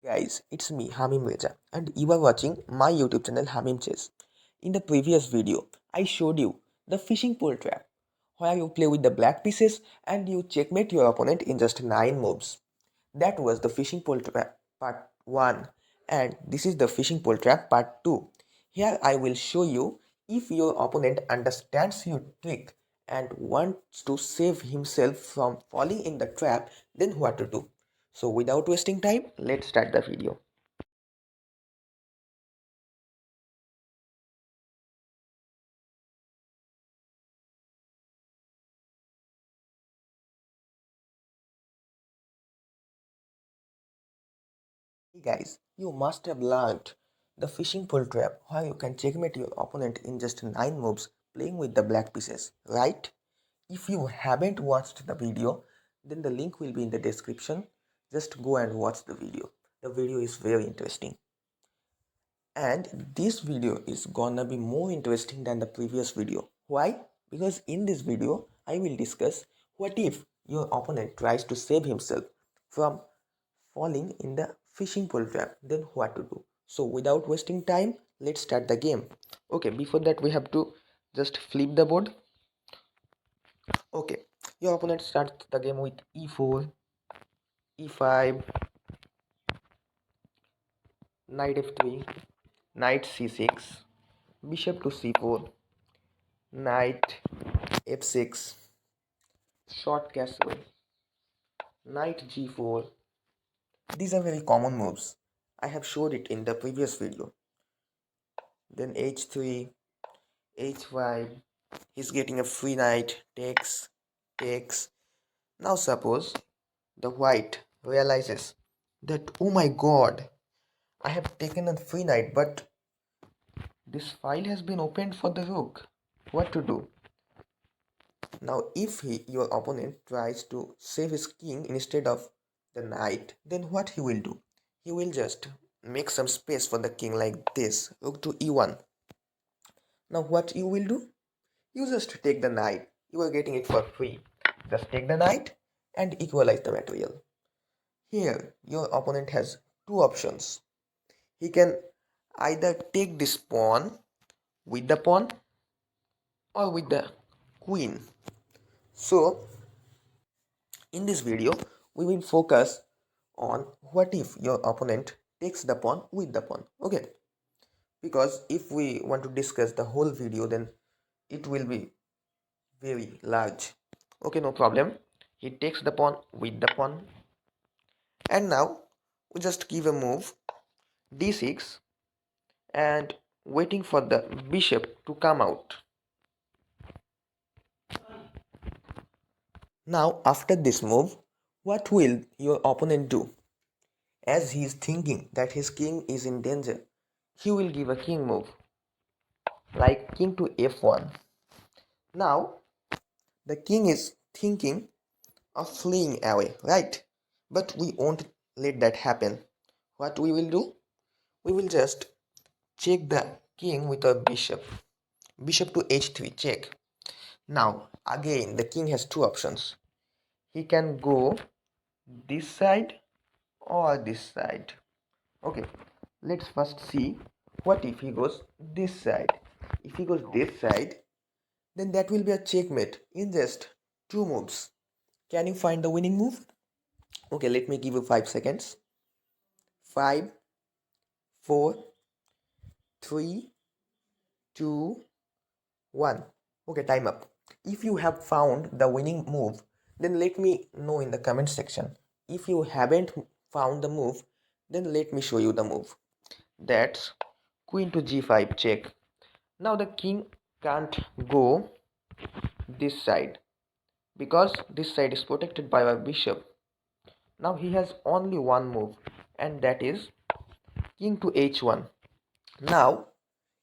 Guys, it's me Hamim Reza and you are watching my YouTube channel Hamim Chess. In the previous video, I showed you the fishing pole trap where you play with the black pieces and you checkmate your opponent in just 9 moves. That was the fishing pole trap part 1 and this is the fishing pole trap part 2. Here I will show you if your opponent understands your trick and wants to save himself from falling in the trap, then what to do. So without wasting time, let's start the video. Hey guys, you must have learned the fishing pole trap where you can checkmate your opponent in just 9 moves playing with the black pieces, right? If you haven't watched the video, then the link will be in the description. Just go and watch the video. The video is very interesting. And this video is gonna be more interesting than the previous video. Why? Because in this video, I will discuss what if your opponent tries to save himself from falling in the fishing pole trap, then what to do. So without wasting time, let's start the game. Okay, before that we have to just flip the board. Okay, your opponent starts the game with e4, e5, knight f3, knight c6, bishop to c4, knight f6, short castle, knight g4. These are very common moves. I have showed it in the previous video. Then h3, h5. He's getting a free knight. Takes. Now suppose the white realizes that, oh my god, I have taken a free knight, but this file has been opened for the rook. What to do? Now if your opponent tries to save his king instead of the knight, then what he will do? He will just make some space for the king like this, rook to e1. Now what you will do? You just take the knight. You are getting it for free. Just take the knight and equalize the material. Here your opponent has two options. He can either take this pawn with the pawn or with the queen. So in this video, we will focus on what if your opponent takes the pawn with the pawn. Okay, because if we want to discuss the whole video, then it will be very large. Okay, no problem. He takes the pawn with the pawn, and now we just give a move d6 and waiting for the bishop to come out. Now after this move, what will your opponent do? As he is thinking that his king is in danger, he will give a king move like king to f1. Now the king is thinking of fleeing away, right? But we won't let that happen. What we will do? We will just check the king with a bishop. Bishop to h3, check. Now again the king has two options. He can go this side or this side. Okay, let's first see what if he goes this side. If he goes this side, then that will be a checkmate in just two moves. Can you find the winning move? Okay, let me give you 5 seconds. 5, 4, 3, 2, 1. Okay, time up. If you have found the winning move, then let me know in the comment section. If you haven't found the move, then let me show you the move. That's queen to g5, check. Now the king can't go this side because this side is protected by our bishop. Now he has only one move, and that is king to h1. Now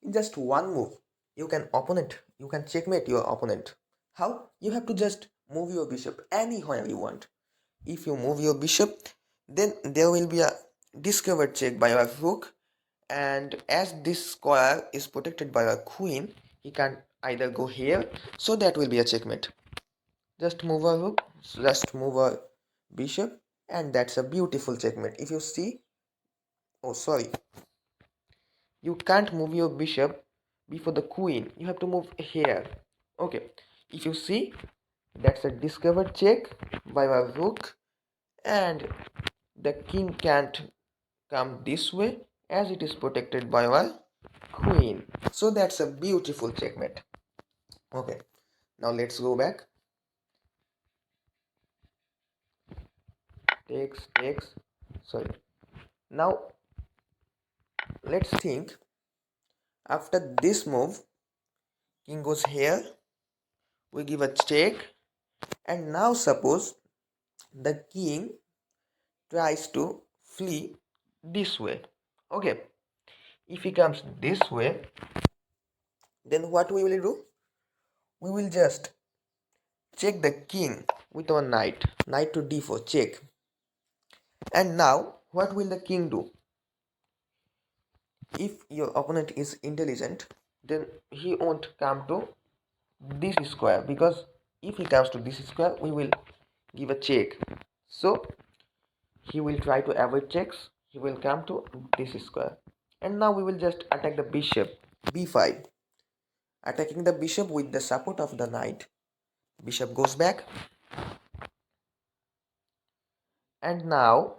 in just one move, you can checkmate your opponent. How? You have to just move your bishop anywhere you want. If you move your bishop, then there will be a discovered check by our rook, and as this square is protected by our queen, he can either go here, so that will be a checkmate. Just move our rook, just move our bishop, and that's a beautiful checkmate. If you see, Oh, sorry. You can't move your bishop before the queen. You have to move here. Okay. If you see, that's a discovered check by my rook, and the king can't come this way as it is protected by my queen. So that's a beautiful checkmate. Okay. Now let's go back. Takes. Sorry. Now let's think. After this move, king goes here. We give a check, and now suppose the king tries to flee this way. Okay, if he comes this way, then what we will do? We will just check the king with our knight to d4, check. And now what will the king do? If your opponent is intelligent, then he won't come to this square, because if he comes to this square, we will give a check. So he will try to avoid checks. He will come to this square, and now we will just attack the bishop, b5, attacking the bishop with the support of the knight. Bishop goes back, and uh,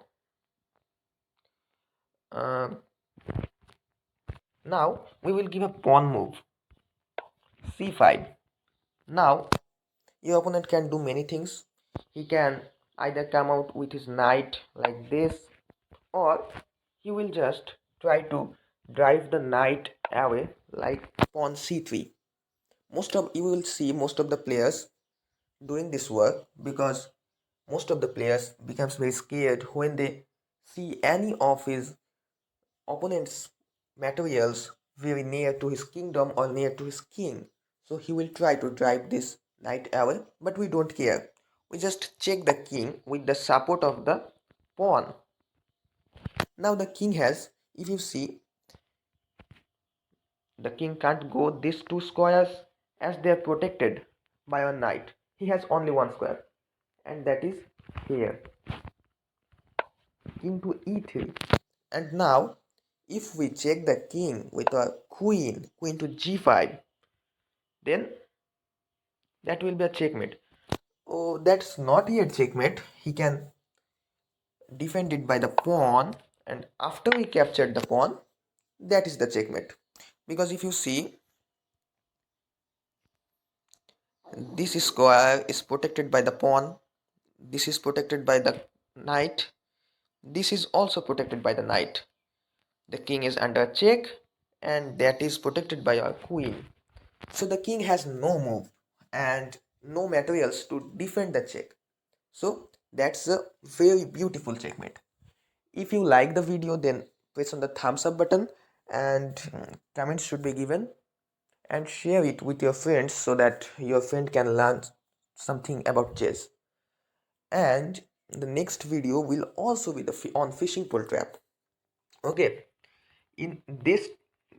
now we will give a pawn move, c5. Now your opponent can do many things. He can either come out with his knight like this, or he will just try to drive the knight away like pawn c3. You will see most of the players doing this work, because most of the players becomes very scared when they see any of his opponent's materials very near to his kingdom or near to his king. So he will try to drive this knight away, but we don't care. We just check the king with the support of the pawn. Now the king has, if you see, the king can't go these two squares as they are protected by a knight. He has only one square, and that is here, king to e3. And now if we check the king with a queen to g5, then that will be a checkmate. Oh, that's not yet checkmate. He can defend it by the pawn, and after we captured the pawn, that is the checkmate. Because if you see, this square is protected by the pawn, this is protected by the knight, this is also protected by the knight. The king is under check, and that is protected by our queen. So the king has no move and no materials to defend the check. So that's a very beautiful checkmate. If you like the video, then press on the thumbs up button, and comments should be given, and share it with your friends so that your friend can learn something about chess. And the next video will also be on fishing pole trap. Okay, in this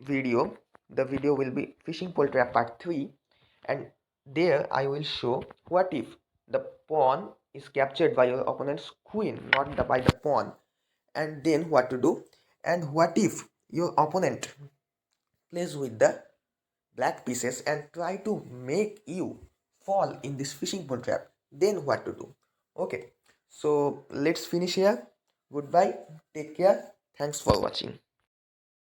video, the video will be fishing pole trap part 3, and there I will show what if the pawn is captured by your opponent's queen, not by the pawn, and then what to do, and what if your opponent plays with the black pieces and try to make you fall in this fishing pole trap, then what to do. Okay, so let's finish here. Goodbye, take care, thanks for watching.